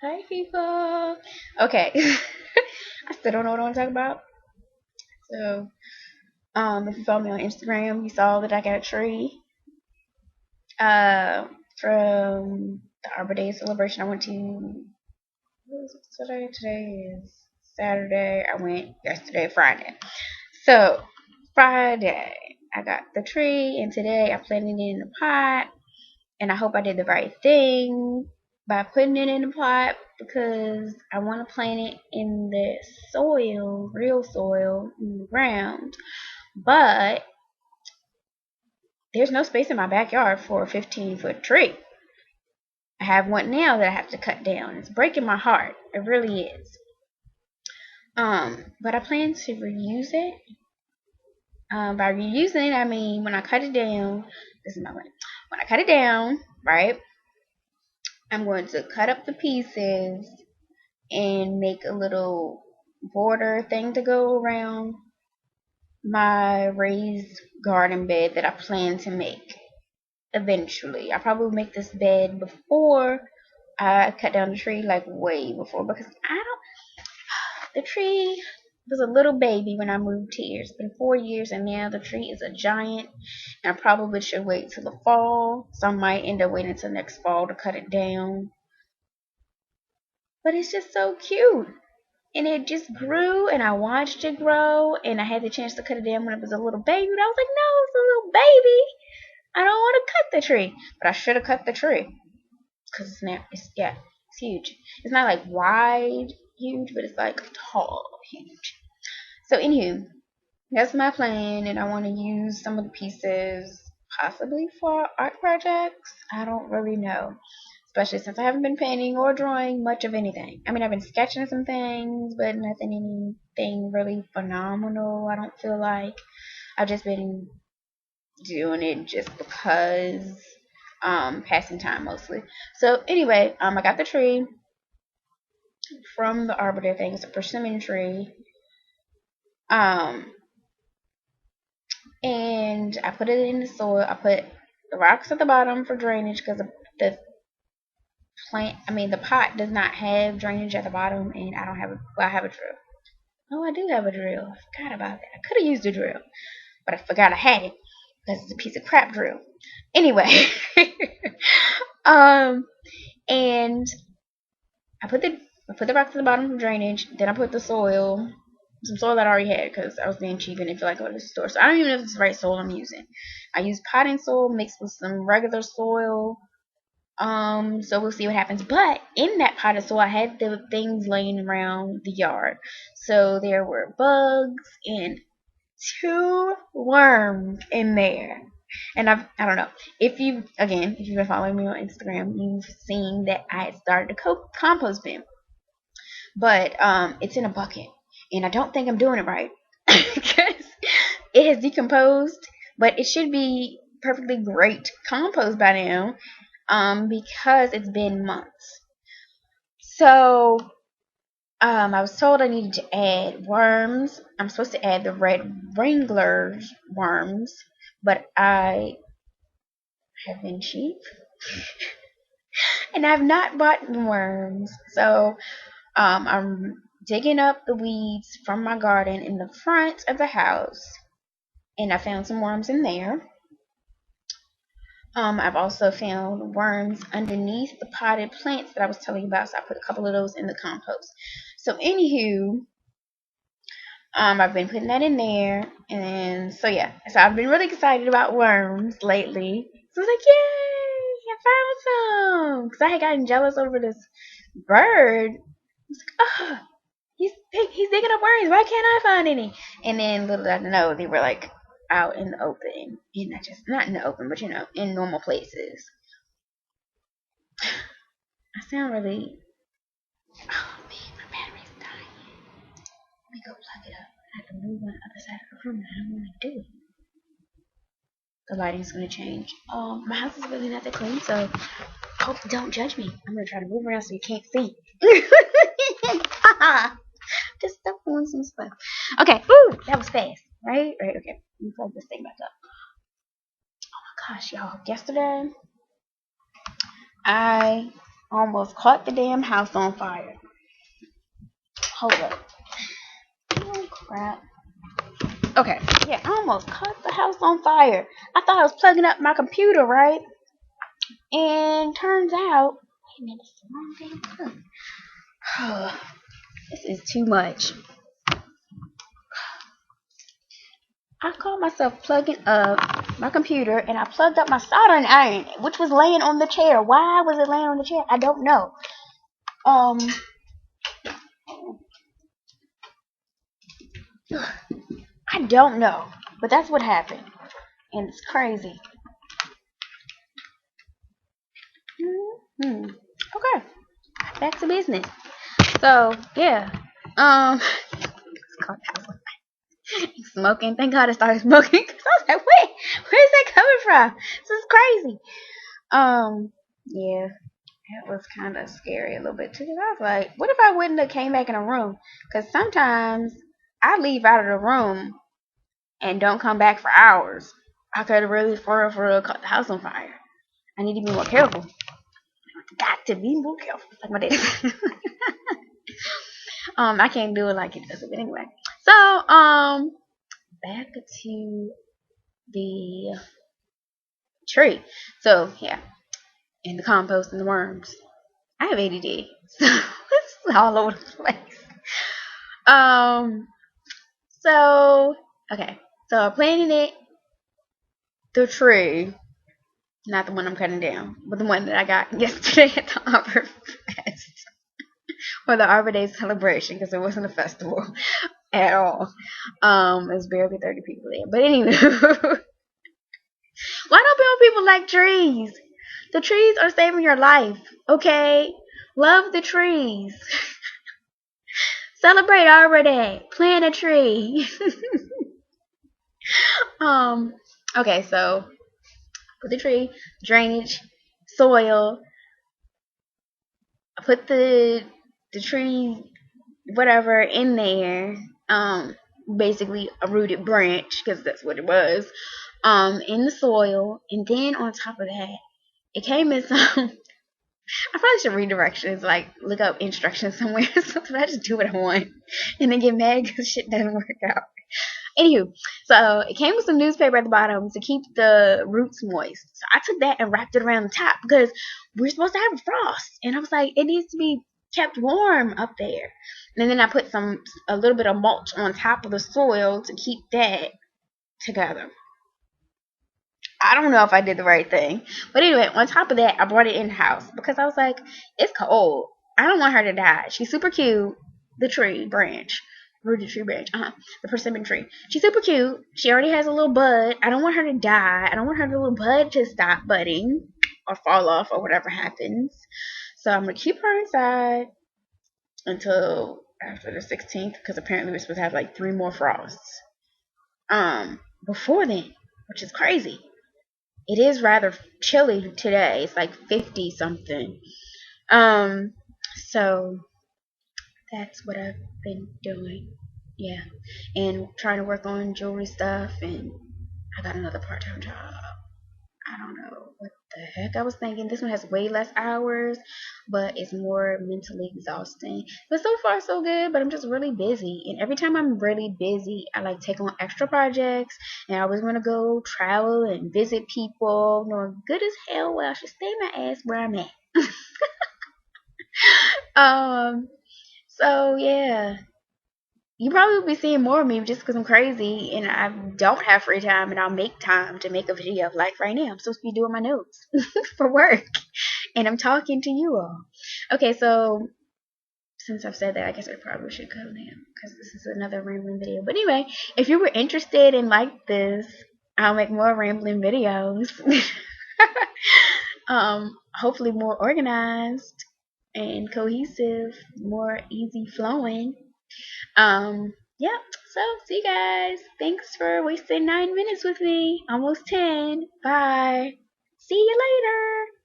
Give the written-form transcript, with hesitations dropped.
Hi, people. Okay. I still don't know what I want to talk about. So, if you follow me on Instagram, you saw that I got a tree. Uh, from the Arbor Day celebration I went to. What was it today? Today is Saturday. I went yesterday, Friday. So, Friday, I got the tree, and today I planted it in a pot. And I hope I did the right thing by putting it in the pot because I want to plant it in the soil, real soil, in the ground. But there's no space in my backyard for a 15-foot tree. I have one now that I have to cut down. It's breaking my heart. It really is. But I plan to reuse it. By reusing it, I mean when I cut it down. This is my way. When I cut it down, right? I'm going to cut up the pieces and make a little border thing to go around my raised garden bed that I plan to make eventually. I probably will make this bed before I cut down the tree, like way before, because I don't. The tree was a little baby when I moved here. It's been 4 years, and now the tree is a giant. And I probably should wait till the fall, so I might end up waiting until next fall to cut it down. But it's just so cute. And it just grew, and I watched it grow, and I had the chance to cut it down when it was a little baby. But I was like, no, it's a little baby. I don't want to cut the tree. But I should have cut the tree because it's now, it's huge. It's not like wide huge, but it's like tall huge. So, anywho, that's my plan, and I want to use some of the pieces possibly for art projects. I don't really know, especially since I haven't been painting or drawing much of anything. I mean, I've been sketching some things, but anything really phenomenal. I don't feel like I've just been doing it just because, passing time mostly. So anyway, I got the tree from the Arbor Day thing. It's a persimmon tree. Um, and I put it in the soil. I put the rocks at the bottom for drainage because the the pot does not have drainage at the bottom, and I don't have I have a drill. Oh, I do have a drill. I forgot about that. I could have used a drill, but I forgot I had it because it's a piece of crap drill. Anyway, um, and I put the rocks at the bottom for drainage. Then I put the soil, some soil that I already had because I was being cheap and didn't feel like going to the store. So I don't even know if it's the right soil I'm using. I use potting soil mixed with some regular soil. So we'll see what happens. But in that pot of soil, I had the things laying around the yard. So there were bugs and two worms in there. And I don't know. If you've been following me on Instagram, you've seen that I had started a compost bin. But it's in a bucket. And I don't think I'm doing it right. Because it has decomposed. But it should be perfectly great compost by now. Because it's been months. So, I was told I needed to add worms. I'm supposed to add the red wranglers worms, but I have been cheap and I've not bought the worms. So, I'm digging up the weeds from my garden in the front of the house, and I found some worms in there. I've also found worms underneath the potted plants that I was telling you about, so I put a couple of those in the compost. So, anywho, I've been putting that in there, and so yeah. So I've been really excited about worms lately. So I was like, yay! I found some because I had gotten jealous over this bird. I was like, oh, he's digging up worms. Why can't I find any? And then little did I know they were like out in the open, and not in the open, but in normal places. I sound really. Oh man, my battery's dying. Let me go plug it up. I have to move on the other side of the room, and I don't want to do it. The lighting's gonna change. My house is really not that clean, so hope don't judge me. I'm gonna try to move around so you can't see. Just stuff on some stuff. Okay, ooh, that was fast. Right? Right, okay. Let me plug this thing back up. Oh my gosh, y'all. Yesterday, I Almost caught the damn house on fire. Hold up. Oh crap. Okay, yeah, I almost caught the house on fire. I thought I was plugging up my computer, right? And turns out, wait a minute, it's the wrong damn plug. This is too much. I caught myself plugging up my computer, and I plugged up my soldering iron, which was laying on the chair. Why was it laying on the chair? I don't know. I don't know, but that's what happened, and it's crazy. Okay, back to business. So yeah, smoking. Thank God I started smoking because I was like, wait, where's that coming from? This is crazy. Yeah, it was kind of scary a little bit too. I was like, what if I wouldn't have came back in a room? Because sometimes I leave out of the room and don't come back for hours. I could have really, for real, caught the house on fire. I need to be more careful. Got to be more careful, like my dad. I can't do it like it does it, but anyway. So, back to the tree. So, yeah, and the compost and the worms. I have ADD, so it's all over the place. So, okay. So, I planted the tree, not the one I'm cutting down, but the one that I got yesterday at the Arbor Fest. For the Arbor Day celebration, because it wasn't a festival at all. It was barely 30 people there. But anyway, why don't people like trees? The trees are saving your life, okay? Love the trees. Celebrate Arbor Day. Plant a tree. Okay, so put the tree, drainage, soil. I put the tree, whatever, in there. Basically a rooted branch, because that's what it was. In the soil, and then on top of that, it came in some. I probably should read directions, like look up instructions somewhere, so that I just do what I want, and then get mad because shit doesn't work out. Anywho, so it came with some newspaper at the bottom to keep the roots moist. So I took that and wrapped it around the top because we're supposed to have frost, and I was like, it needs to be kept warm up there. And then I put a little bit of mulch on top of the soil to keep that together. I don't know if I did the right thing. But anyway, on top of that, I brought it in the house because I was like, it's cold. I don't want her to die. She's super cute. The tree branch. Rooted tree branch. The persimmon tree. She's super cute. She already has a little bud. I don't want her to die. I don't want her little bud to stop budding or fall off or whatever happens. So I'm going to keep her inside until after the 16th because apparently we're supposed to have like 3 more frosts. Before then, which is crazy. It is rather chilly today. It's like 50 something. So that's what I've been doing. Yeah. And trying to work on jewelry stuff, and I got another part-time job. I don't know what the heck I was thinking. This one has way less hours, but it's more mentally exhausting. But so far so good, but I'm just really busy. And every time I'm really busy, I like take on extra projects, and I always want to go travel and visit people, knowing good as hell well I should stay my ass where I'm at. So yeah. You probably will be seeing more of me just because I'm crazy and I don't have free time, and I'll make time to make a video. Like right now, I'm supposed to be doing my notes for work and I'm talking to you all. Okay, so since I've said that, I guess I probably should go now because this is another rambling video. But anyway, if you were interested in like this, I'll make more rambling videos. Hopefully more organized and cohesive, more easy flowing. Yeah, so see you guys. Thanks for wasting 9 minutes with me. Almost 10. Bye. See you later.